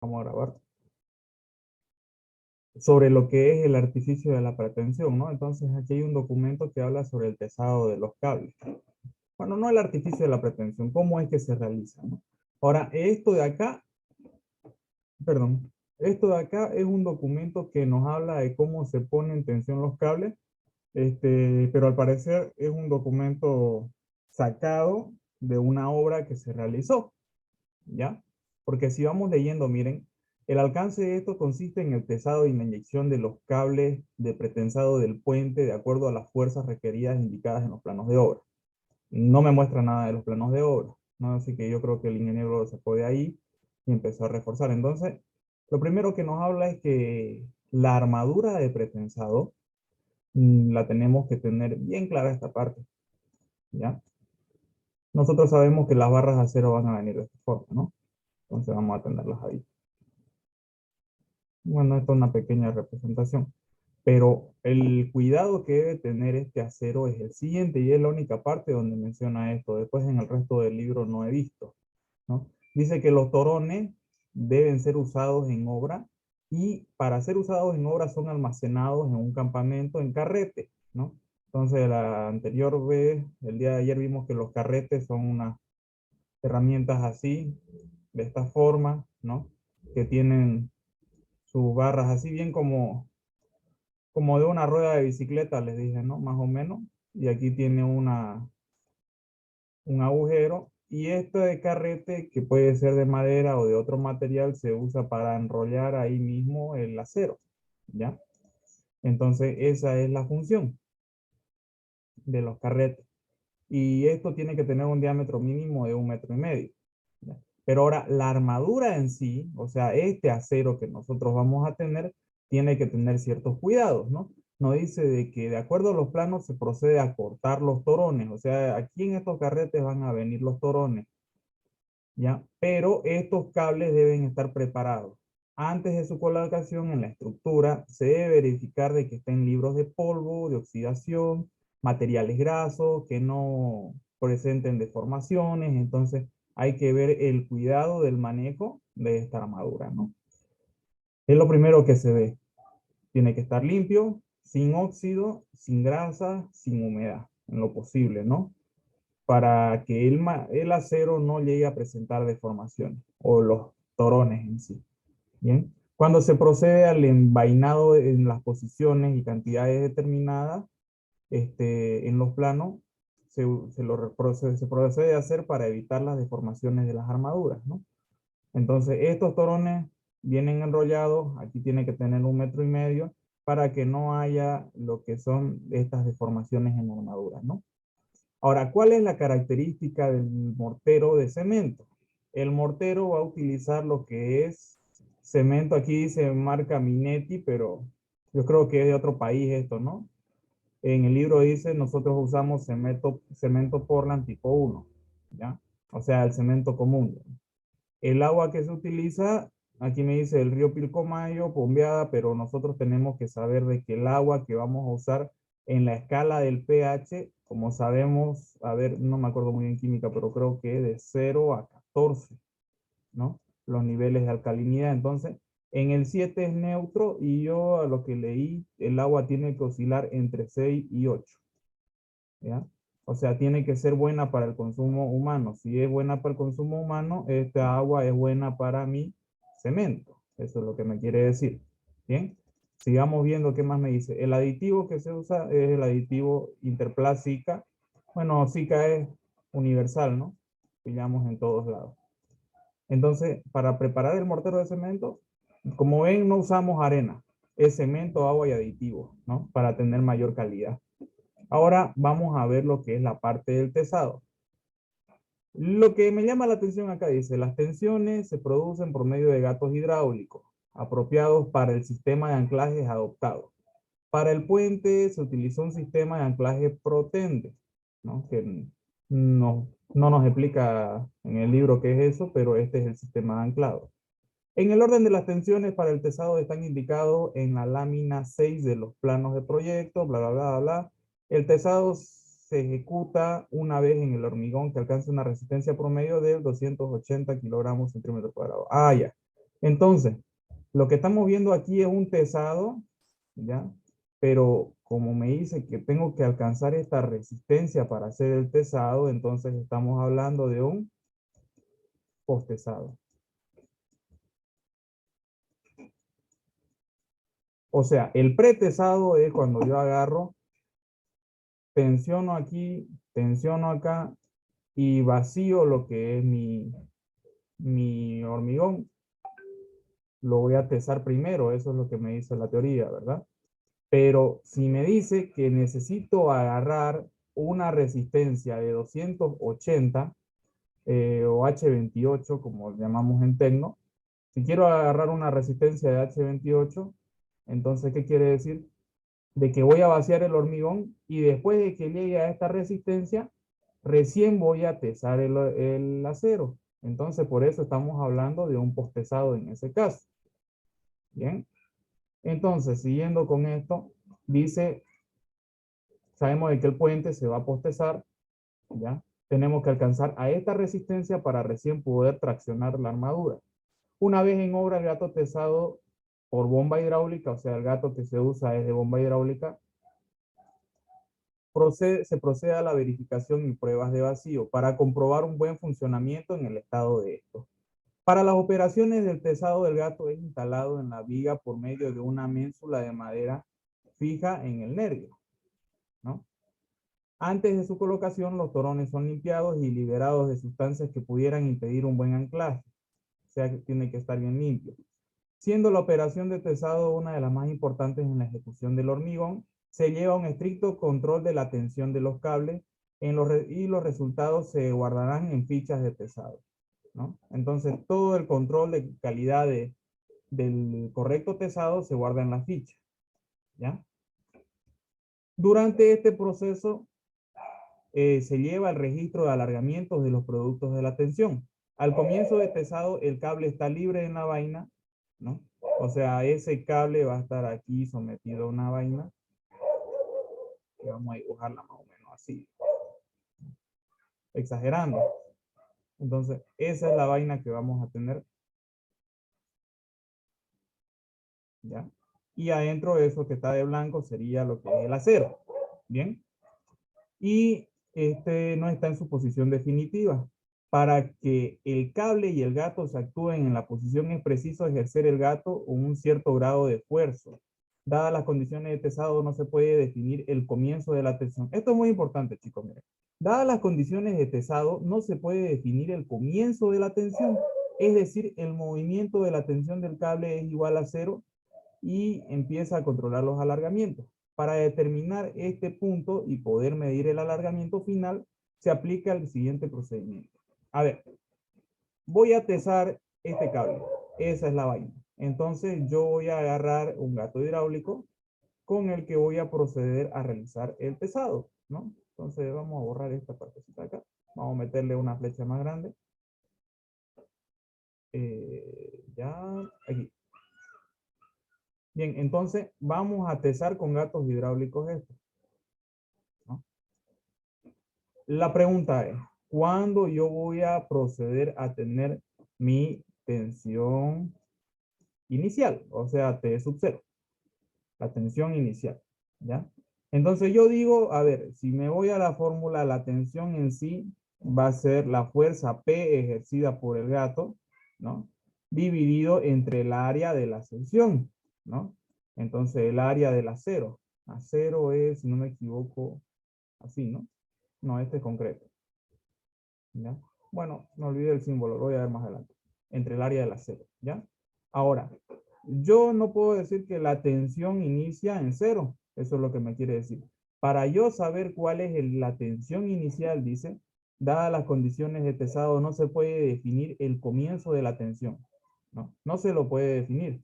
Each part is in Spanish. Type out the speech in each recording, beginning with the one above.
Vamos a grabar. Sobre lo que es el artificio de la pretensión, ¿no? Entonces aquí hay un documento que habla sobre el tesado de los cables. Bueno, no el artificio de la pretensión, cómo es que se realiza, ¿no? Ahora, esto de acá, perdón, esto de acá es un documento que nos habla de cómo se ponen en tensión los cables, pero al parecer es un documento sacado de una obra que se realizó, ¿ya? Porque si vamos leyendo, miren, el alcance de esto consiste en el pesado y la inyección de los cables de pretensado del puente de acuerdo a las fuerzas requeridas indicadas en los planos de obra. No me muestra nada de los planos de obra, ¿no? Así que yo creo que el ingeniero lo sacó de ahí y empezó a reforzar. Entonces, lo primero que nos habla es que la armadura de pretensado la tenemos que tener bien clara esta parte, ¿ya? Nosotros sabemos que las barras de acero van a venir de esta forma, ¿no? Entonces vamos a tenerlas ahí. Bueno, esto es una pequeña representación, pero el cuidado que debe tener este acero es el siguiente, y es la única parte donde menciona esto. Después en el resto del libro no he visto, ¿no? Dice que los torones deben ser usados en obra, y para ser usados en obra son almacenados en un campamento en carrete, ¿no? Entonces, la anterior vez, el día de ayer, vimos que los carretes son unas herramientas así, de esta forma, ¿no? Que tienen sus barras así bien como de una rueda de bicicleta, les dije, ¿no? Más o menos. Y aquí tiene un agujero. Y este de carrete, que puede ser de madera o de otro material, se usa para enrollar ahí mismo el acero, ¿ya? Entonces, esa es la función de los carretes. Y esto tiene que tener un diámetro mínimo de 1,5 metros. ¿Ya? Pero ahora, la armadura en sí, o sea, este acero que nosotros vamos a tener, tiene que tener ciertos cuidados, ¿no? Nos dice de que de acuerdo a los planos se procede a cortar los torones, o sea, aquí en estos carretes van a venir los torones, ¿ya? Pero estos cables deben estar preparados. Antes de su colocación en la estructura, se debe verificar de que estén libres de polvo, de oxidación, materiales grasos, que no presenten deformaciones. Entonces, hay que ver el cuidado del manejo de esta armadura, ¿no? Es lo primero que se ve. Tiene que estar limpio, sin óxido, sin grasa, sin humedad, en lo posible, ¿no? Para que el acero no llegue a presentar deformaciones o los torones en sí. Bien. Cuando se procede al envainado en las posiciones y cantidades determinadas en los planos, se procede a hacer para evitar las deformaciones de las armaduras, ¿no? Entonces, estos torones vienen enrollados, aquí tiene que tener 1,5 metros para que no haya lo que son estas deformaciones en la armadura, ¿no? Ahora, ¿cuál es la característica del mortero de cemento? El mortero va a utilizar lo que es cemento. Aquí dice marca Minetti, pero yo creo que es de otro país esto, ¿no? En el libro dice, nosotros usamos cemento Portland tipo 1, ¿ya? O sea, el cemento común. El agua que se utiliza, aquí me dice el río Pilcomayo, bombeada, pero nosotros tenemos que saber de que el agua que vamos a usar en la escala del pH, como sabemos, a ver, no me acuerdo muy bien química, pero creo que de 0 a 14, ¿no? Los niveles de alcalinidad. Entonces, en el 7 es neutro, y yo a lo que leí, el agua tiene que oscilar entre 6 y 8, ¿ya? O sea, tiene que ser buena para el consumo humano. Si es buena para el consumo humano, esta agua es buena para mi cemento. Eso es lo que me quiere decir. Bien, sigamos viendo qué más me dice. El aditivo que se usa es el aditivo Interplast-Sika. Bueno, Sika es universal, ¿no? Pillamos en todos lados. Entonces, para preparar el mortero de cemento, como ven, no usamos arena. Es cemento, agua y aditivo, ¿no? Para tener mayor calidad. Ahora vamos a ver lo que es la parte del tesado. Lo que me llama la atención acá dice, las tensiones se producen por medio de gatos hidráulicos, apropiados para el sistema de anclajes adoptado. Para el puente se utilizó un sistema de anclaje protende, ¿no? Que no nos explica en el libro qué es eso, pero este es el sistema de anclado. En el orden de las tensiones para el tesado están indicados en la lámina 6 de los planos de proyecto, bla, bla, bla, bla. El tesado se ejecuta una vez en el hormigón que alcanza una resistencia promedio de 280 kilogramos centímetro cuadrado. Ah, ya. Entonces, lo que estamos viendo aquí es un tesado, ¿ya? Pero como me dice que tengo que alcanzar esta resistencia para hacer el tesado, entonces estamos hablando de un postesado. O sea, el pretesado es cuando yo agarro, tensiono aquí, tensiono acá y vacío lo que es mi hormigón. Lo voy a tesar primero, eso es lo que me dice la teoría, ¿verdad? Pero si me dice que necesito agarrar una resistencia de 280 o H28, como llamamos en tecno, si quiero agarrar una resistencia de H28, entonces, ¿qué quiere decir? De que voy a vaciar el hormigón y después de que llegue a esta resistencia, recién voy a tesar el acero. Entonces, por eso estamos hablando de un postesado en ese caso. Bien. Entonces, siguiendo con esto, dice, sabemos de que el puente se va a postezar, ¿ya? Tenemos que alcanzar a esta resistencia para recién poder traccionar la armadura. Una vez en obra el gato tesado por bomba hidráulica, o sea, el gato que se usa es de bomba hidráulica, se procede a la verificación y pruebas de vacío para comprobar un buen funcionamiento en el estado de esto. Para las operaciones del tesado del gato es instalado en la viga por medio de una ménsula de madera fija en el nervio, ¿no? Antes de su colocación, los torones son limpiados y liberados de sustancias que pudieran impedir un buen anclaje. O sea que tiene que estar bien limpio. Siendo la operación de tesado una de las más importantes en la ejecución del hormigón, se lleva un estricto control de la tensión de los cables y los resultados se guardarán en fichas de tesado, ¿no? Entonces, todo el control de calidad del correcto tesado se guarda en la ficha, ¿ya? Durante este proceso, se lleva el registro de alargamientos de los productos de la tensión. Al comienzo de tesado, el cable está libre en la vaina, ¿no? O sea, ese cable va a estar aquí sometido a una vaina, que vamos a dibujarla más o menos así, exagerando. Entonces, esa es la vaina que vamos a tener, ¿ya? Y adentro de eso que está de blanco sería lo que es el acero, ¿bien? Y este no está en su posición definitiva. Para que el cable y el gato se actúen en la posición es preciso ejercer el gato un cierto grado de esfuerzo. Dadas las condiciones de tesado no se puede definir el comienzo de la tensión. Esto es muy importante, chicos, miren. Dadas las condiciones de tesado no se puede definir el comienzo de la tensión. Es decir, el movimiento de la tensión del cable es igual a cero y empieza a controlar los alargamientos. Para determinar este punto y poder medir el alargamiento final, se aplica el siguiente procedimiento. A ver, voy a tesar este cable. Esa es la vaina. Entonces yo voy a agarrar un gato hidráulico con el que voy a proceder a realizar el tesado, ¿no? Entonces vamos a borrar esta partecita acá. Vamos a meterle una flecha más grande. Ya, aquí. Bien, entonces vamos a tesar con gatos hidráulicos esto, ¿no? La pregunta es, ¿cuándo yo voy a proceder a tener mi tensión inicial? O sea, T sub 0, la tensión inicial, ¿ya? Entonces yo digo, a ver, si me voy a la fórmula, la tensión en sí va a ser la fuerza P ejercida por el gato, ¿no? Dividido entre el área de la sección, ¿no? Entonces el área del acero. Acero es, si no me equivoco, así, ¿no? No, este es concreto. ¿Ya? Bueno, no olvidé el símbolo, lo voy a ver más adelante. Entre el área del acero, ¿ya? Ahora, yo no puedo decir que la tensión inicia en cero. Eso es lo que me quiere decir. Para yo saber cuál es la tensión inicial, dice, dadas las condiciones de tesado, no se puede definir el comienzo de la tensión. No, no se lo puede definir.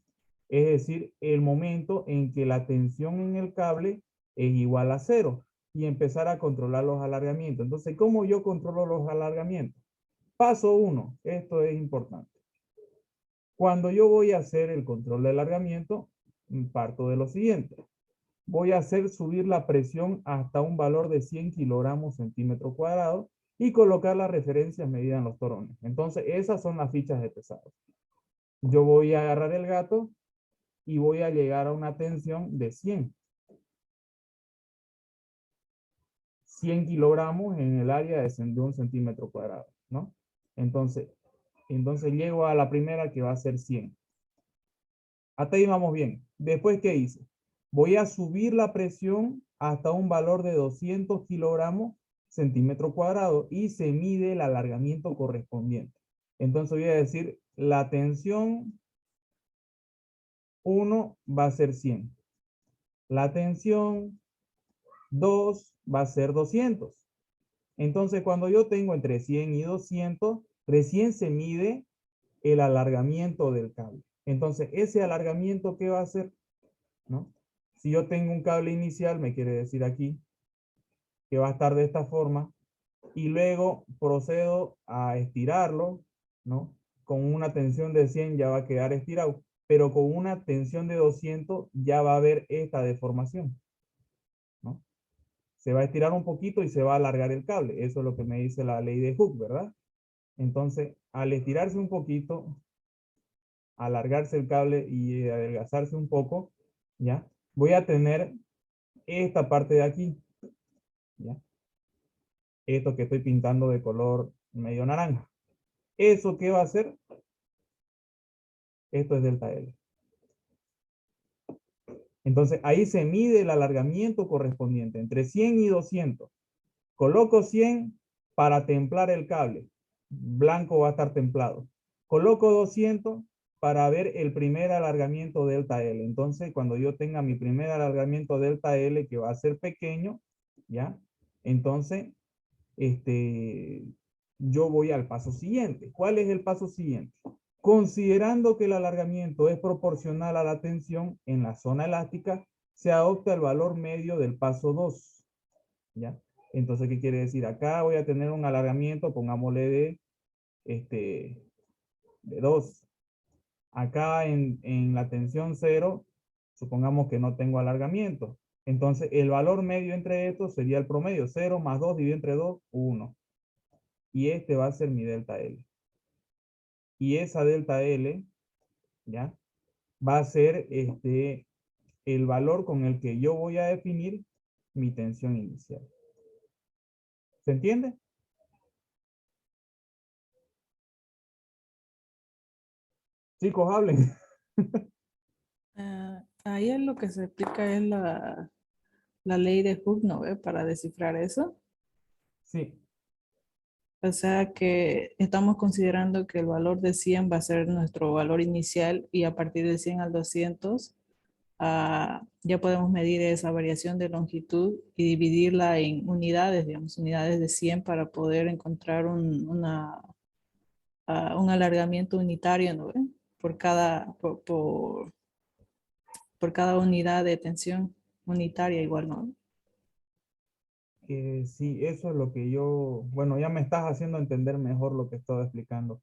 Es decir, el momento en que la tensión en el cable es igual a cero y empezar a controlar los alargamientos. Entonces, ¿cómo yo controlo los alargamientos? Paso 1, esto es importante. Cuando yo voy a hacer el control de alargamiento, parto de lo siguiente. Voy a hacer subir la presión hasta un valor de 100 kilogramos centímetro cuadrado y colocar las referencias medidas en los torones. Entonces, esas son las fichas de pesado. yo voy a agarrar el gato y voy a llegar a una tensión de 100 kilogramos en el área de 1 centímetro cuadrado, ¿no? Entonces, llego a la primera que va a ser 100. Hasta ahí vamos bien. Después, ¿qué hice? Voy a subir la presión hasta un valor de 200 kilogramos centímetro cuadrado y se mide el alargamiento correspondiente. Entonces voy a decir, la tensión 1 va a ser 100. La tensión 2 va a ser 200. Entonces, cuando yo tengo entre 100 y 200, recién se mide el alargamiento del cable. Entonces, ese alargamiento, ¿qué va a hacer? ¿No? Si yo tengo un cable inicial, me quiere decir aquí que va a estar de esta forma, y luego procedo a estirarlo, ¿no? Con una tensión de 100 ya va a quedar estirado, pero con una tensión de 200 ya va a haber esta deformación, ¿no? Se va a estirar un poquito y se va a alargar el cable. Eso es lo que me dice la ley de Hooke, ¿verdad? Entonces, al estirarse un poquito, alargarse el cable y adelgazarse un poco, ¿ya? Voy a tener esta parte de aquí, ¿ya? Esto que estoy pintando de color medio naranja. ¿Eso qué va a hacer? Esto es delta L. Entonces, ahí se mide el alargamiento correspondiente entre 100 y 200. Coloco 100 para templar el cable. Blanco va a estar templado. Coloco 200 para ver el primer alargamiento delta L. Entonces, cuando yo tenga mi primer alargamiento delta L, que va a ser pequeño, ¿ya? Entonces, yo voy al paso siguiente. ¿Cuál es el paso siguiente? Considerando que el alargamiento es proporcional a la tensión en la zona elástica, se adopta el valor medio del paso 2. ¿Ya? Entonces, ¿qué quiere decir? Acá voy a tener un alargamiento, pongámosle de 2. Acá en la tensión 0, supongamos que no tengo alargamiento. Entonces, el valor medio entre estos sería el promedio. 0 más 2 dividido entre 2, 1. Y este va a ser mi delta L. Y esa delta L, ¿ya? Va a ser el valor con el que yo voy a definir mi tensión inicial. ¿Se entiende? Chicos, hablen. Ahí es lo que se explica es la ley de Hooke, ¿no ve? Para descifrar eso. Sí. O sea que estamos considerando que el valor de 100 va a ser nuestro valor inicial y a partir de 100 al 200 ya podemos medir esa variación de longitud y dividirla en unidades, digamos, unidades de 100 para poder encontrar un alargamiento unitario, ¿no ve? Por cada unidad de tensión unitaria igual, ¿no? Sí, eso es lo que yo, bueno, ya me estás haciendo entender mejor lo que estaba explicando.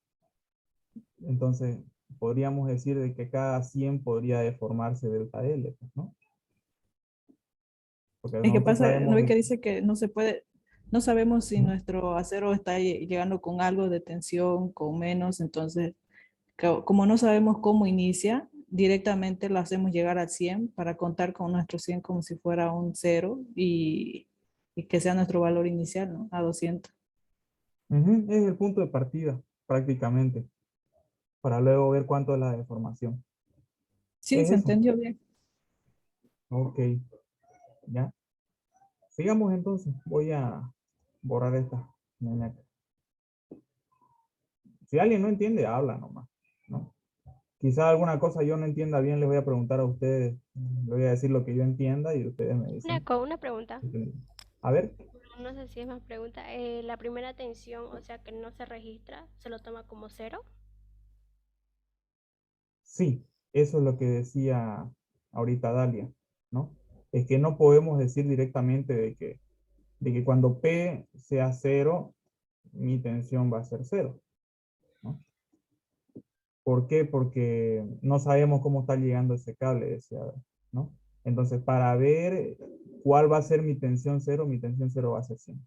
Entonces, podríamos decir de que cada 100 podría deformarse delta L, pues, ¿no? Porque Es que nosotros pasa, ¿no sabemos ve de que que... dice que no se puede, no sabemos si Ujú. nuestro acero está llegando con algo de tensión, con menos, entonces, como no sabemos cómo inicia, directamente lo hacemos llegar al 100 para contar con nuestro 100 como si fuera un cero y que sea nuestro valor inicial, ¿no? A 200. Ujú, es el punto de partida, prácticamente, para luego ver cuánto es la deformación. Sí, Es se eso. entendió bien. Ok, ya. Sigamos entonces. Voy a borrar esta muñeca. Si alguien no entiende, habla nomás, ¿no? Quizá alguna cosa yo no entienda bien, les voy a preguntar a ustedes. Les voy a decir lo que yo entienda y ustedes me dicen. Una pregunta, A ver, no sé si es más pregunta. La primera tensión, o sea que no se registra, se lo toma como cero. sí, eso es lo que decía ahorita Dalia, ¿no? Es que no podemos decir directamente de que cuando P sea cero, mi tensión va a ser cero, ¿no? ¿Por qué? Porque no sabemos cómo está llegando ese cable, decía, ¿no? Entonces, para ver cuál va a ser mi tensión cero va a ser 100,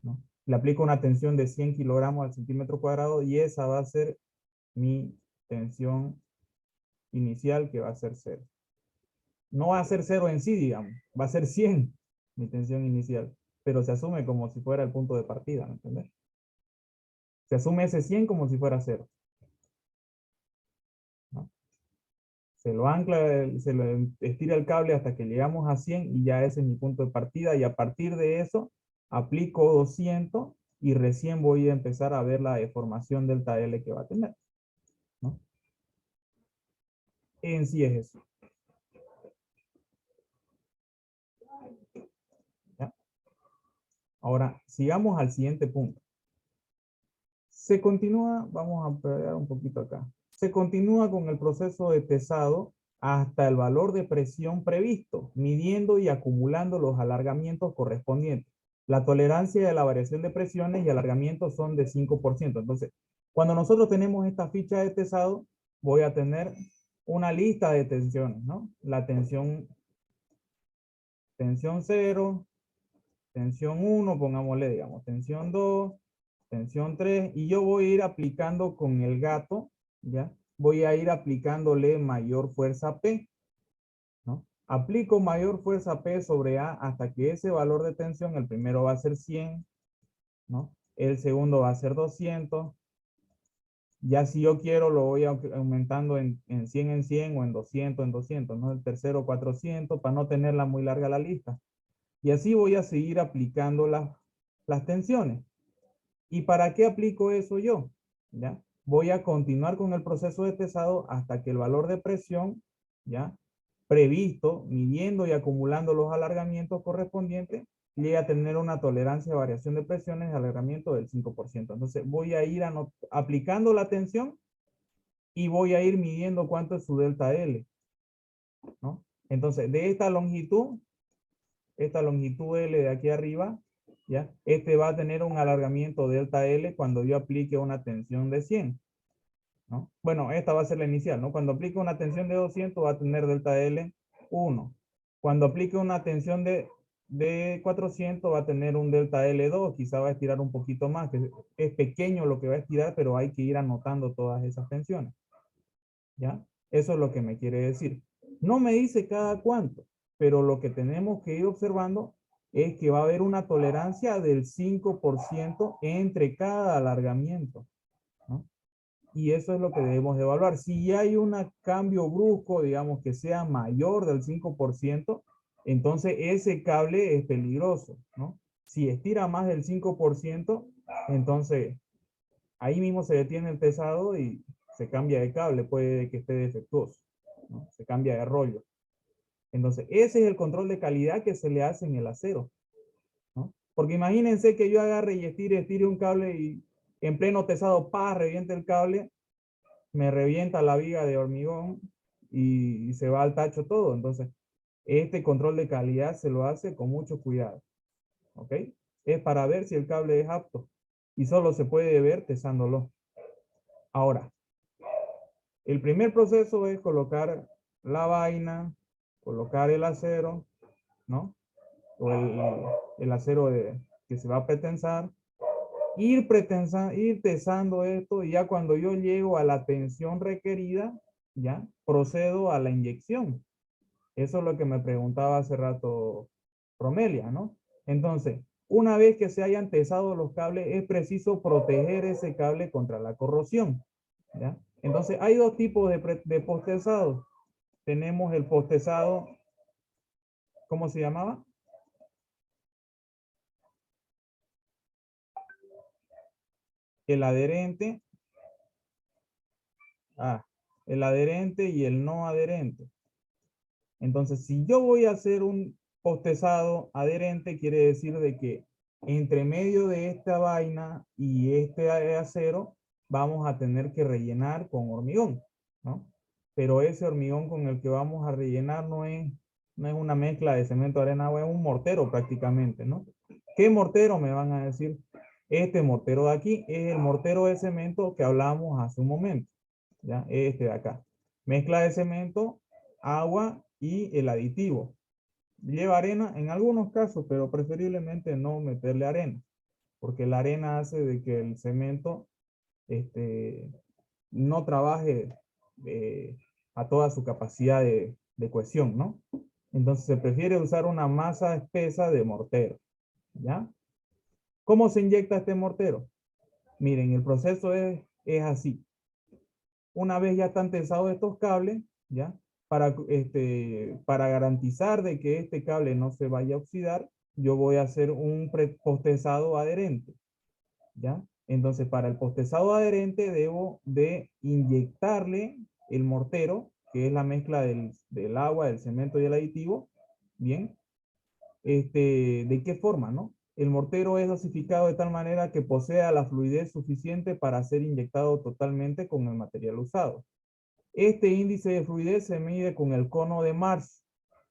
¿no? Le aplico una tensión de 100 kilogramos al centímetro cuadrado y esa va a ser mi tensión inicial que va a ser 0. No va a ser 0 en sí, digamos, va a ser 100 mi tensión inicial, pero se asume como si fuera el punto de partida, ¿me entiendes? Se asume ese 100 como si fuera 0. ¿No? Se lo ancla, se lo estira el cable hasta que llegamos a 100 y ya ese es mi punto de partida, y a partir de eso aplico 200 y recién voy a empezar a ver la deformación delta L que va a tener, ¿no? En sí es eso. ¿Ya? Ahora, sigamos al siguiente punto. Se continúa, vamos a pegar un poquito acá. Se continúa con el proceso de tesado hasta el valor de presión previsto, midiendo y acumulando los alargamientos correspondientes. La tolerancia de la variación de presiones y alargamientos son de 5%. Entonces, cuando nosotros tenemos esta ficha de tesado, voy a tener una lista de tensiones, ¿no? La tensión 0, tensión 1, pongámosle, digamos, tensión 2, tensión 3, y yo voy a ir aplicando con el gato, ¿ya? Voy a ir aplicándole mayor fuerza P, ¿no? Aplico mayor fuerza P sobre A hasta que ese valor de tensión, el primero va a ser 100, ¿no? El segundo va a ser 200. Ya si yo quiero, lo voy aumentando en 100 en 100 o en 200, ¿no? El tercero 400 para no tenerla muy larga la lista. Y así voy a seguir aplicando las tensiones. ¿Y para qué aplico eso yo? ¿Ya? Voy a continuar con el proceso de tesado hasta que el valor de presión, ¿ya? Previsto, midiendo y acumulando los alargamientos correspondientes, llegue a tener una tolerancia de variación de presiones de alargamiento del 5%. Entonces voy a ir aplicando la tensión y voy a ir midiendo cuánto es su delta L, ¿no? Entonces, de esta longitud L de aquí arriba, ¿ya? Este va a tener un alargamiento delta L cuando yo aplique una tensión de 100, ¿no? Bueno, esta va a ser la inicial, ¿no? Cuando aplique una tensión de 200 va a tener delta L 1. Cuando aplique una tensión de 400 va a tener un delta L2, quizá va a estirar un poquito más, que es pequeño lo que va a estirar, pero hay que ir anotando todas esas tensiones, ¿ya? Eso es lo que me quiere decir. No me dice cada cuánto, pero lo que tenemos que ir observando es que va a haber una tolerancia del 5% entre cada alargamiento, ¿no? Y eso es lo que debemos de evaluar. Si hay un cambio brusco, digamos que sea mayor del 5%, entonces ese cable es peligroso, ¿no? Si estira más del 5%, entonces ahí mismo se detiene el tesado y se cambia de cable, puede que esté defectuoso, ¿no? Se cambia de rollo. Entonces, ese es el control de calidad que se le hace en el acero, ¿no? Porque imagínense que yo agarre y estire un cable y en pleno tesado, reviente el cable, me revienta la viga de hormigón y se va al tacho todo. Entonces, este control de calidad se lo hace con mucho cuidado, ¿ok? Es para ver si el cable es apto y solo se puede ver tesándolo. Ahora, el primer proceso es colocar la vaina, colocar el acero, ¿no? O el acero que se va a pretensar, ir tesando esto, y ya cuando yo llego a la tensión requerida, ya procedo a la inyección. Eso es lo que me preguntaba hace rato Romelia, ¿no? Entonces, una vez que se hayan tesado los cables, es preciso proteger ese cable contra la corrosión, ¿ya? Entonces, hay dos tipos de postesado. Tenemos el postesado, ¿cómo se llamaba? El adherente. El adherente y el no adherente. Entonces, si yo voy a hacer un postesado adherente, quiere decir de que entre medio de esta vaina y este acero, vamos a tener que rellenar con hormigón, ¿no? Pero ese hormigón con el que vamos a rellenar no es una mezcla de cemento, arena, agua, es un mortero prácticamente, ¿no? ¿Qué mortero? Me van a decir. Este mortero de aquí es el mortero de cemento que hablábamos hace un momento, ¿ya? Este de acá. Mezcla de cemento, agua y el aditivo. Lleva arena en algunos casos, pero preferiblemente no meterle arena, porque la arena hace de que el cemento no trabaje a toda su capacidad de cohesión, ¿no? Entonces se prefiere usar una masa espesa de mortero, ¿ya? ¿Cómo se inyecta este mortero? Miren, el proceso es así. Una vez ya están tensados estos cables, ¿ya? Para garantizar de que este cable no se vaya a oxidar, yo voy a hacer un postezado adherente, ¿ya? Entonces, para el postezado adherente debo de inyectarle el mortero, que es la mezcla del agua, del cemento y el aditivo, ¿bien? ¿De qué forma, no? El mortero es dosificado de tal manera que posea la fluidez suficiente para ser inyectado totalmente con el material usado. Este índice de fluidez se mide con el cono de Marsh.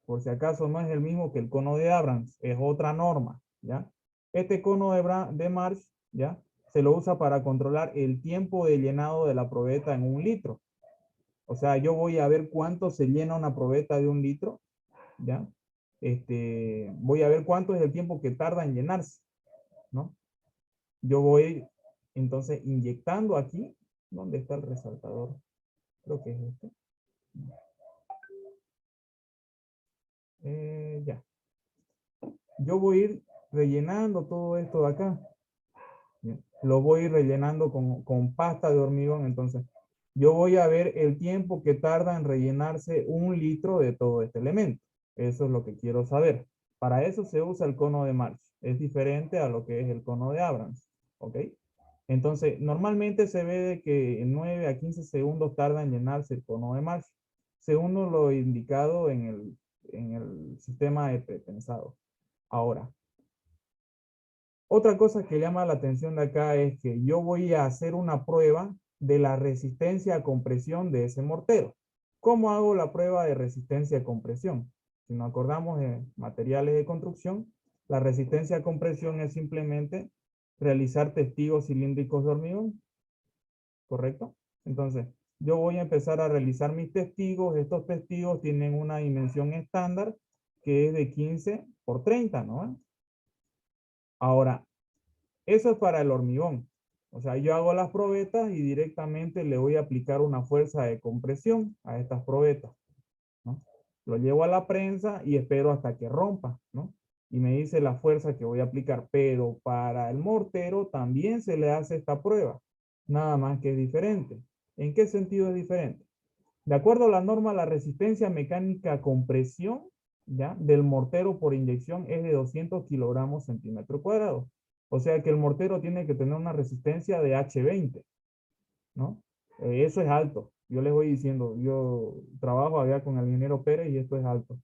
Por si acaso no es el mismo que el cono de Abrams, es otra norma, ¿ya? Este cono de Marsh, ¿ya? Se lo usa para controlar el tiempo de llenado de la probeta en 1 litro. O sea, yo voy a ver cuánto se llena una probeta de 1 litro, ¿ya? Voy a ver cuánto es el tiempo que tarda en llenarse, ¿no? Yo voy entonces inyectando aquí. ¿Dónde está el resaltador? Creo que es este. Ya. Yo voy a ir rellenando todo esto de acá. Bien. Lo voy a ir rellenando con pasta de hormigón. Entonces, yo voy a ver el tiempo que tarda en rellenarse 1 litro de todo este elemento. Eso es lo que quiero saber. Para eso se usa el cono de Marsh. Es diferente a lo que es el cono de Abrams. ¿Ok? Entonces, normalmente se ve de que en 9 a 15 segundos tarda en llenarse el cono de Marsh, según lo indicado en el sistema de pretensado. Ahora, otra cosa que llama la atención de acá es que yo voy a hacer una prueba de la resistencia a compresión de ese mortero. ¿Cómo hago la prueba de resistencia a compresión? Si nos acordamos de materiales de construcción, la resistencia a compresión es simplemente realizar testigos cilíndricos de hormigón, ¿correcto? Entonces, yo voy a empezar a realizar mis testigos. Estos testigos tienen una dimensión estándar que es de 15 por 30, ¿no? Ahora, eso es para el hormigón. O sea, yo hago las probetas y directamente le voy a aplicar una fuerza de compresión a estas probetas, ¿no? Lo llevo a la prensa y espero hasta que rompa, ¿no? Y me dice la fuerza que voy a aplicar. Pero para el mortero también se le hace esta prueba. Nada más que es diferente. ¿En qué sentido es diferente? De acuerdo a la norma, la resistencia mecánica a compresión, ¿ya? Del mortero por inyección es de 200 kilogramos centímetro cuadrado. O sea que el mortero tiene que tener una resistencia de H20, ¿no? Eso es alto. Yo les voy diciendo, yo trabajo allá con el ingeniero Pérez y esto es alto.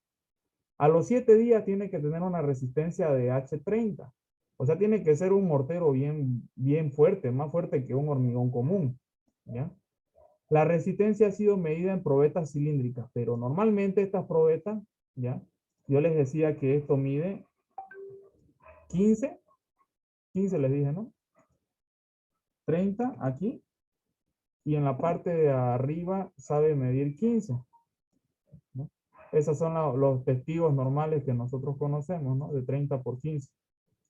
A los 7 días tiene que tener una resistencia de H30. O sea, tiene que ser un mortero bien fuerte, más fuerte que un hormigón común, ¿ya? La resistencia ha sido medida en probetas cilíndricas, pero normalmente estas probetas, ¿ya? Yo les decía que esto mide 15 les dije, ¿no? 30 aquí, y en la parte de arriba sabe medir 15, ¿no? Esos son los testigos normales que nosotros conocemos, ¿no? De 30 por 15.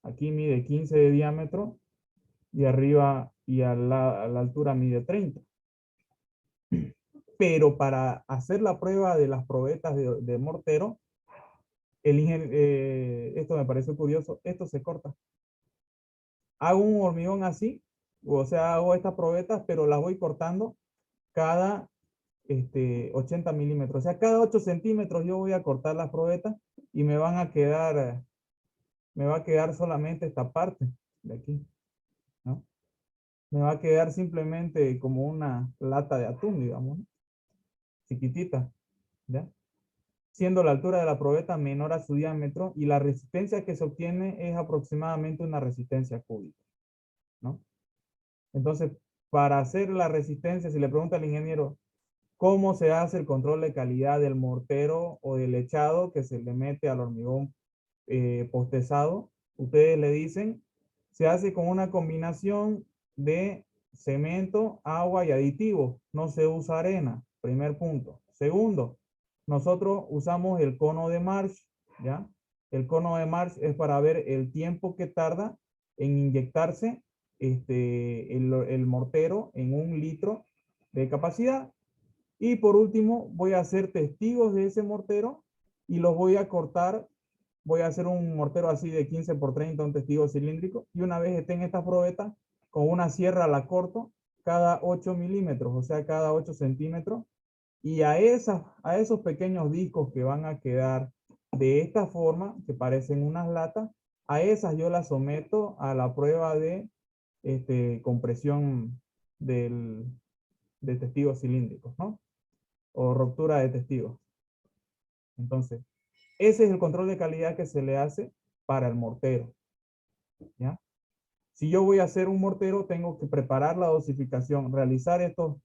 Aquí mide 15 de diámetro y arriba y a la altura mide 30. Pero para hacer la prueba de las probetas de mortero, esto me parece curioso, esto se corta. Hago un hormigón así, o sea, hago estas probetas, pero las voy cortando cada 80 milímetros. O sea, cada 8 centímetros yo voy a cortar las probetas y me va a quedar solamente esta parte de aquí, ¿no? Me va a quedar simplemente como una lata de atún, digamos, ¿no? Chiquitita, ¿ya? Siendo la altura de la probeta menor a su diámetro y la resistencia que se obtiene es aproximadamente una resistencia cúbica, ¿no? Entonces, para hacer la resistencia, si le pregunta al ingeniero, ¿cómo se hace el control de calidad del mortero o del echado que se le mete al hormigón postezado? Ustedes le dicen, se hace con una combinación de cemento, agua y aditivos. No se usa arena, primer punto. Segundo, nosotros usamos el cono de Marsh, ¿ya? El cono de Marsh es para ver el tiempo que tarda en inyectarse el mortero en 1 litro de capacidad. Y por último, voy a hacer testigos de ese mortero y los voy a cortar. Voy a hacer un mortero así de 15 por 30, un testigo cilíndrico. Y una vez esté en esta probeta, con una sierra la corto cada 8 milímetros, o sea, cada 8 centímetros. Y a esos pequeños discos que van a quedar de esta forma, que parecen unas latas, a esas yo las someto a la prueba de compresión de testigos cilíndricos, ¿no? O ruptura de testigos. Entonces, ese es el control de calidad que se le hace para el mortero, ¿ya? Si yo voy a hacer un mortero, tengo que preparar la dosificación, realizar estos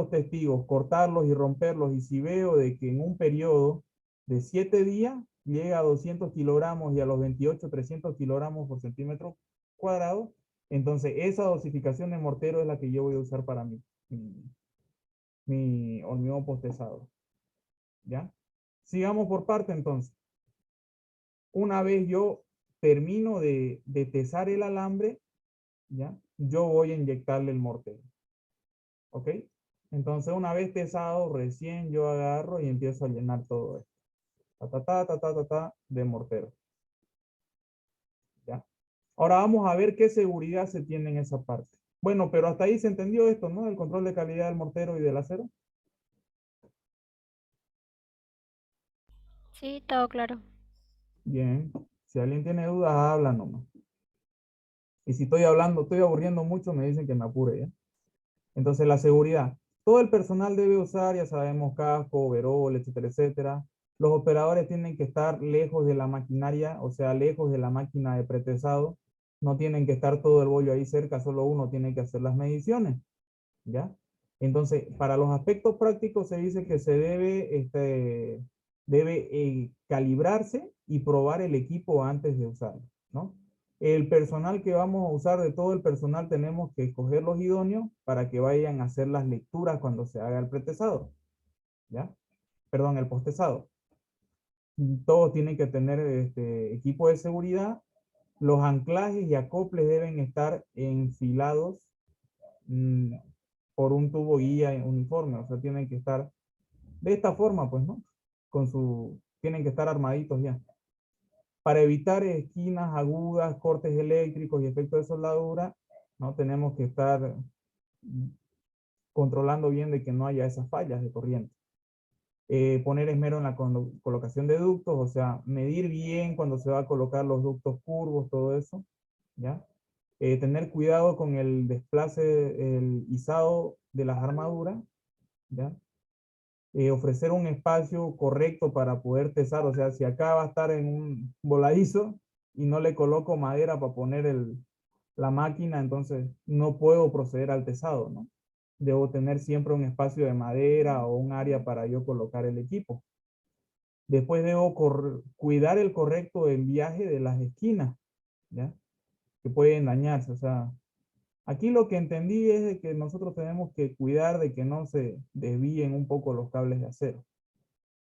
testigos, cortarlos y romperlos. Y si veo de que en un periodo de 7 días llega a 200 kilogramos y a los 28, 300 kilogramos por centímetro cuadrado, entonces esa dosificación de mortero es la que yo voy a usar para mi hormigón postezado. ¿Ya? Sigamos por parte entonces. Una vez yo termino de tesar el alambre, ¿ya? Yo voy a inyectarle el mortero. ¿Ok? Entonces, una vez tesado, recién yo agarro y empiezo a llenar todo esto. De mortero. ¿Ya? Ahora vamos a ver qué seguridad se tiene en esa parte. Bueno, pero hasta ahí se entendió esto, ¿no? El control de calidad del mortero y del acero. Sí, todo claro. Bien. Si alguien tiene dudas, habla nomás. Y si estoy hablando, estoy aburriendo mucho, me dicen que me apure, ¿ya? Entonces, la seguridad. Todo el personal debe usar, ya sabemos, casco, overol, etcétera, etcétera. Los operadores tienen que estar lejos de la maquinaria, o sea, lejos de la máquina de pretesado. No tienen que estar todo el bollo ahí cerca, solo uno tiene que hacer las mediciones, ¿ya? Entonces, para los aspectos prácticos se dice que se debe calibrarse y probar el equipo antes de usarlo, ¿no? El personal que vamos a usar, de todo el personal, tenemos que escoger los idóneos para que vayan a hacer las lecturas cuando se haga el pretesado, ¿ya? Perdón, el postezado. Todos tienen que tener equipo de seguridad. Los anclajes y acoples deben estar enfilados mm, por un tubo guía uniforme, o sea, tienen que estar de esta forma, pues, ¿no? Tienen que estar armaditos ya. Para evitar esquinas agudas, cortes eléctricos y efectos de soldadura, ¿no? Tenemos que estar controlando bien de que no haya esas fallas de corriente. Poner esmero en la colocación de ductos, o sea, medir bien cuando se va a colocar los ductos curvos, todo eso, ¿ya? Tener cuidado con el desplace, el izado de las armaduras, ¿ya? Ofrecer un espacio correcto para poder tesar, o sea, si acá va a estar en un voladizo y no le coloco madera para poner la máquina, entonces no puedo proceder al tesado, ¿no? Debo tener siempre un espacio de madera o un área para yo colocar el equipo. Después debo cuidar el correcto enviaje de las esquinas, ¿ya? Que pueden dañarse, o sea, aquí lo que entendí es de que nosotros tenemos que cuidar de que no se desvíen un poco los cables de acero.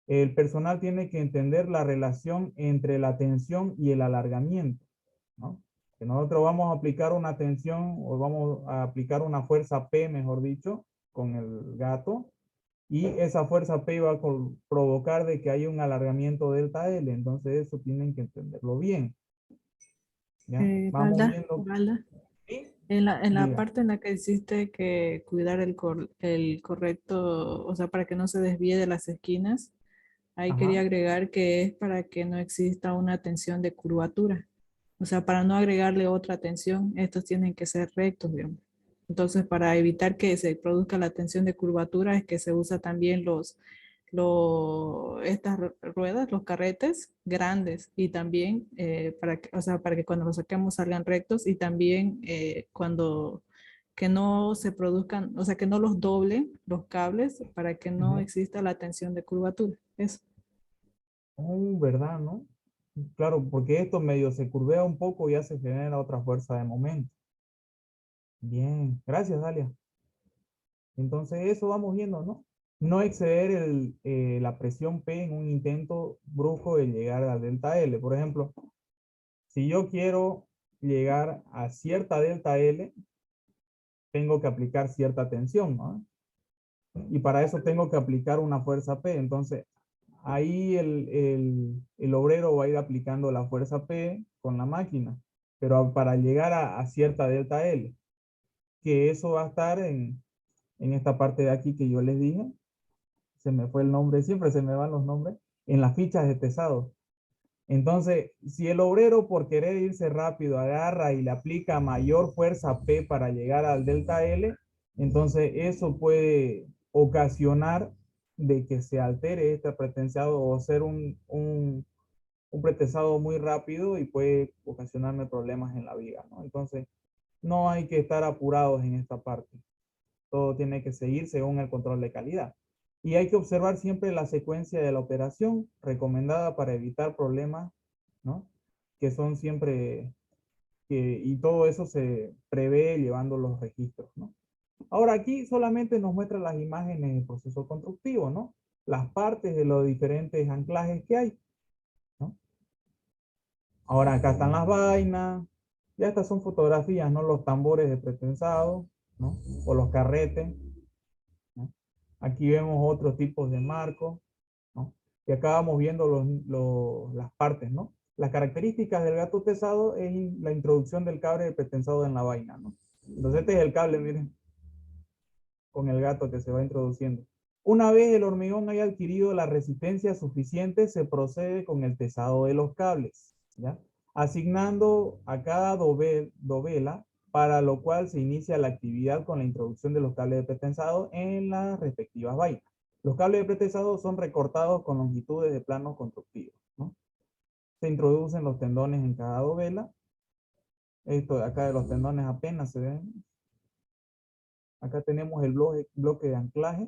El personal tiene que entender la relación entre la tensión y el alargamiento, ¿no? Que nosotros vamos a aplicar una tensión o vamos a aplicar una fuerza P, mejor dicho, con el gato, y esa fuerza P va a provocar de que haya un alargamiento delta L, entonces eso tienen que entenderlo bien. ¿Ya? Vamos viendo. Valda, ¿Sí? en la Diga. parte en la que hiciste que cuidar el correcto, o sea, para que no se desvíe de las esquinas, ahí quería Ajá. agregar que es para que no exista una tensión de curvatura. O sea, para no agregarle otra tensión, estos tienen que ser rectos, digamos. Entonces, para evitar que se produzca la tensión de curvatura es que se usa también estas ruedas, los carretes grandes y también o sea, para que cuando los saquemos salgan rectos y también cuando que no se produzcan, o sea, que no los doblen los cables para que no Ujú. exista la tensión de curvatura. Eso. Oh, ¿verdad, no? Claro, porque esto medio se curvea un poco y ya se genera otra fuerza de momento. Bien, gracias, Dalia. Entonces eso vamos viendo, ¿no? No exceder la presión P en un intento brusco de llegar a delta L. Por ejemplo, si yo quiero llegar a cierta delta L, tengo que aplicar cierta tensión, ¿no? Y para eso tengo que aplicar una fuerza P. Entonces, ahí el obrero va a ir aplicando la fuerza P con la máquina, pero para llegar a cierta delta L, que eso va a estar en esta parte de aquí que yo les dije. Se me fue el nombre, siempre se me van los nombres, en las fichas de pesado. Entonces, si el obrero por querer irse rápido agarra y le aplica mayor fuerza P para llegar al delta L, entonces eso puede ocasionar de que se altere este pretensado o ser un pretensado muy rápido y puede ocasionarme problemas en la viga, ¿no? Entonces, no hay que estar apurados en esta parte. Todo tiene que seguir según el control de calidad. Y hay que observar siempre la secuencia de la operación recomendada para evitar problemas, ¿no? Que son siempre, y todo eso se prevé llevando los registros, ¿no? Ahora aquí solamente nos muestra las imágenes del proceso constructivo, ¿no? Las partes de los diferentes anclajes que hay, ¿no? Ahora acá están las vainas, ya estas son fotografías, ¿no? Los tambores de pretensado, ¿no? O los carretes, ¿no? Aquí vemos otros tipos de marcos, ¿no? Y acá vamos viendo las partes, ¿no? Las características del gato tesado es la introducción del cable de pretensado en la vaina, ¿no? Entonces este es el cable, miren, con el gato que se va introduciendo. Una vez el hormigón haya adquirido la resistencia suficiente, se procede con el tesado de los cables, ¿ya? Asignando a cada dovela, para lo cual se inicia la actividad con la introducción de los cables de pretensado en las respectivas vainas. Los cables de pretensado son recortados con longitudes de planos constructivos, ¿no? Se introducen los tendones en cada dovela. Esto de acá de los tendones apenas se ven. Acá tenemos el bloque de anclaje.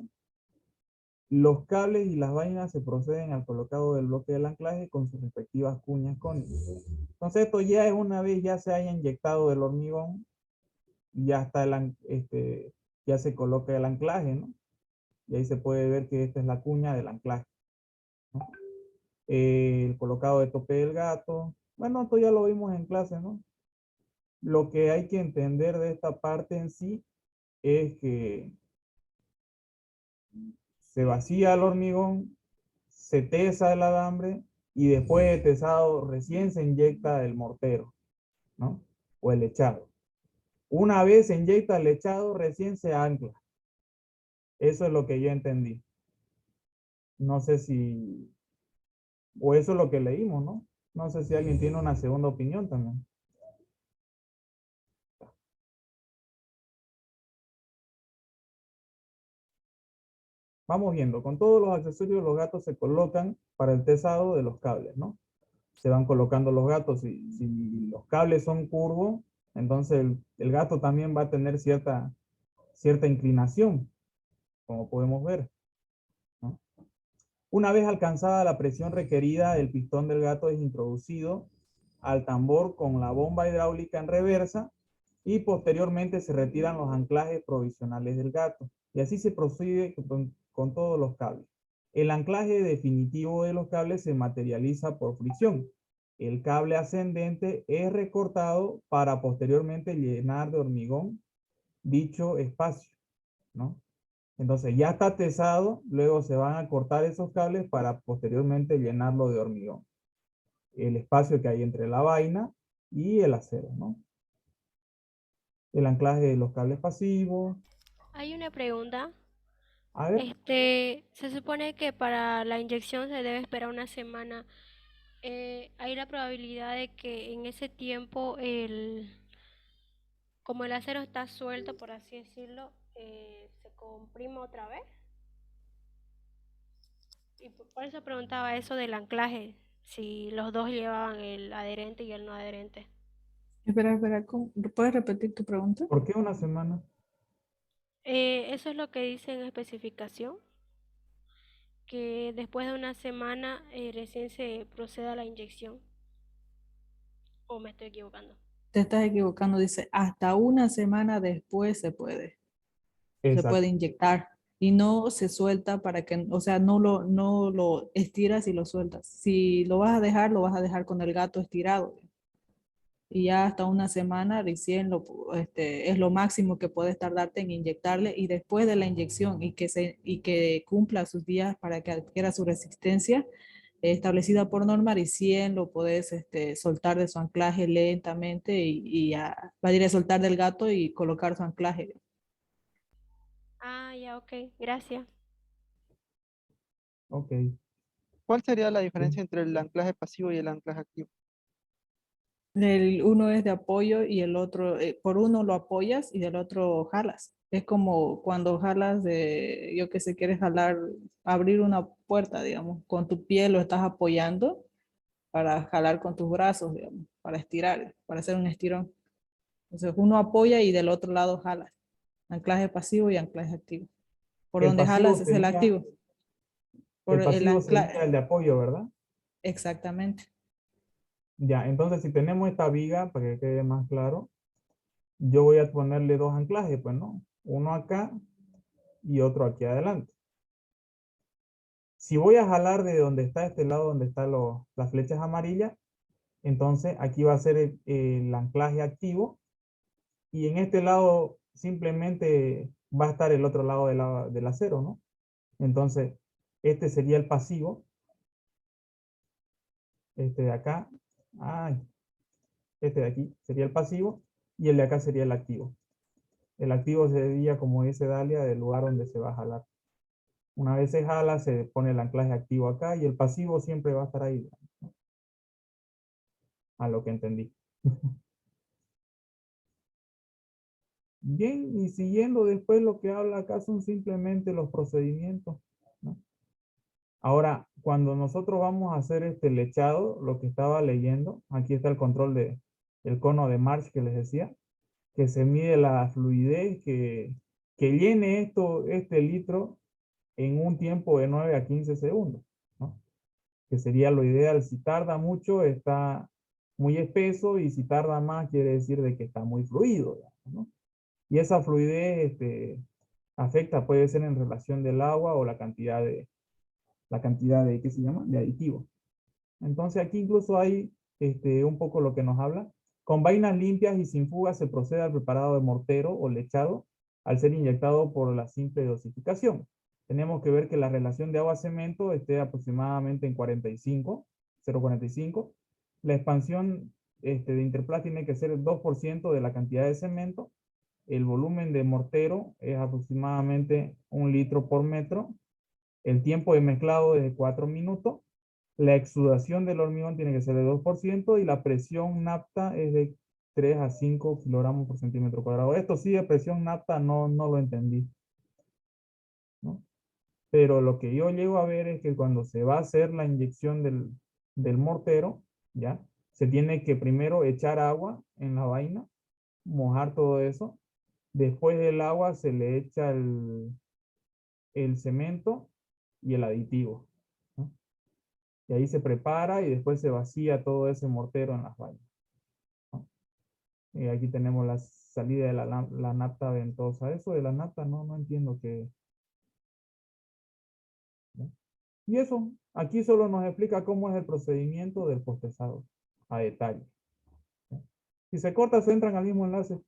Los cables y las vainas se proceden al colocado del bloque del anclaje con sus respectivas cuñas cónicas. Entonces esto ya es una vez ya se haya inyectado el hormigón, ya está ya se coloca el anclaje, ¿no? Y ahí se puede ver que esta es la cuña del anclaje, ¿no? El colocado de tope del gato. Bueno, esto ya lo vimos en clase, ¿no? Lo que hay que entender de esta parte en sí es que se vacía el hormigón, se tesa el alambre y después de tesado recién se inyecta el mortero, ¿no? O el echado. Una vez se inyecta el echado, recién se ancla. Eso es lo que yo entendí. No sé si, o eso es lo que leímos, ¿no? No sé si alguien tiene una segunda opinión también. Vamos viendo, con todos los accesorios los gatos se colocan para el tesado de los cables, ¿no? Se van colocando los gatos. Si los cables son curvos, entonces el gato también va a tener cierta inclinación, como podemos ver, ¿no? Una vez alcanzada la presión requerida, el pistón del gato es introducido al tambor con la bomba hidráulica en reversa y posteriormente se retiran los anclajes provisionales del gato. Y así se procede con todos los cables. El anclaje definitivo de los cables se materializa por fricción. El cable ascendente es recortado para posteriormente llenar de hormigón dicho espacio, ¿no? Entonces ya está tesado, luego se van a cortar esos cables para posteriormente llenarlo de hormigón. El espacio que hay entre la vaina y el acero, ¿no? El anclaje de los cables pasivos. Hay una pregunta. A ver, Se supone que para la inyección se debe esperar una semana. Hay la probabilidad de que en ese tiempo como el acero está suelto, por así decirlo, se comprima otra vez. Y por eso preguntaba eso del anclaje, si los dos llevaban el adherente y el no adherente. Espera, ¿puedes repetir tu pregunta? ¿por qué una semana? Eso es lo que dice en la especificación, que después de una semana recién se procede a la inyección. ¿O me estoy equivocando? Te estás equivocando, dice, hasta una semana después se puede Exacto. inyectar y no se suelta para que, o sea, no lo estiras y lo sueltas. Si lo vas a dejar, lo vas a dejar con el gato estirado. y ya hasta una semana recién es lo máximo que puedes tardarte en inyectarle, y después de la inyección y que cumpla sus días para que adquiera su resistencia establecida por norma, recién lo puedes soltar de su anclaje lentamente y ya va a ir a soltar del gato y colocar su anclaje. Ah, ya, ok, gracias. Ok. ¿Cuál sería la Sí. diferencia entre el anclaje pasivo y el anclaje activo? El uno es de apoyo y el otro, por uno lo apoyas y del otro jalas. Es como cuando jalas de, yo que sé, quieres jalar, abrir una puerta, digamos, con tu pie lo estás apoyando para jalar con tus brazos, digamos, para estirar, para hacer un estirón. Entonces uno apoya y del otro lado jalas. Anclaje pasivo y anclaje activo. Por El donde pasivo jalas es el sería, activo. Por el el pasivo sería anclaje, el de apoyo, ¿verdad? exactamente. Ya, entonces si tenemos esta viga, para que quede más claro, yo voy a ponerle dos anclajes, pues no, uno acá y otro aquí adelante. Si voy a jalar de donde está este lado, donde están las flechas amarillas, entonces aquí va a ser el anclaje activo y en este lado simplemente va a estar el otro lado del acero, ¿no? Entonces, este sería el pasivo, este de acá, ay, este de aquí sería el pasivo y el de acá sería el activo. El activo sería, como dice Dalia, del lugar donde se va a jalar. Una vez se jala, se pone el anclaje activo acá y el pasivo siempre va a estar ahí, a lo que entendí. Bien, y siguiendo después lo que habla acá son simplemente los procedimientos, ¿no? Ahora, cuando nosotros vamos a hacer este lechado, lo que estaba leyendo, aquí está el control el cono de Marsh que les decía, que se mide la fluidez que llene este litro en un tiempo de 9 a 15 segundos, ¿no? Que sería lo ideal. Si tarda mucho, está muy espeso, y si tarda más, quiere decir de que está muy fluido, ¿no? Y esa fluidez afecta, puede ser en relación del agua o la cantidad de, ¿qué se llama? De aditivos. Entonces aquí incluso hay un poco lo que nos habla. Con vainas limpias y sin fugas se procede al preparado de mortero o lechado al ser inyectado por la simple dosificación. Tenemos que ver que la relación de agua-cemento esté aproximadamente en 45, 0,45. La expansión de Interplast tiene que ser el 2% de la cantidad de cemento. El volumen de mortero es aproximadamente 1 litro por metro. El tiempo de mezclado es de 4 minutos. La exudación del hormigón tiene que ser de 2% y la presión napta es de 3 a 5 kilogramos por centímetro cuadrado. Esto sí de presión napta no lo entendí, ¿no? Pero lo que yo llego a ver es que cuando se va a hacer la inyección del mortero, ¿ya? Se tiene que primero echar agua en la vaina, mojar todo eso. Después del agua se le echa el cemento y el aditivo, ¿no? Y ahí se prepara y después se vacía todo ese mortero en las vainas, ¿no? Y aquí tenemos la salida de la nafta ventosa. Eso de la nafta no entiendo qué, ¿no? Y eso, aquí solo nos explica cómo es el procedimiento del postezado a detalle, ¿no? Si se corta, se entran al mismo enlace.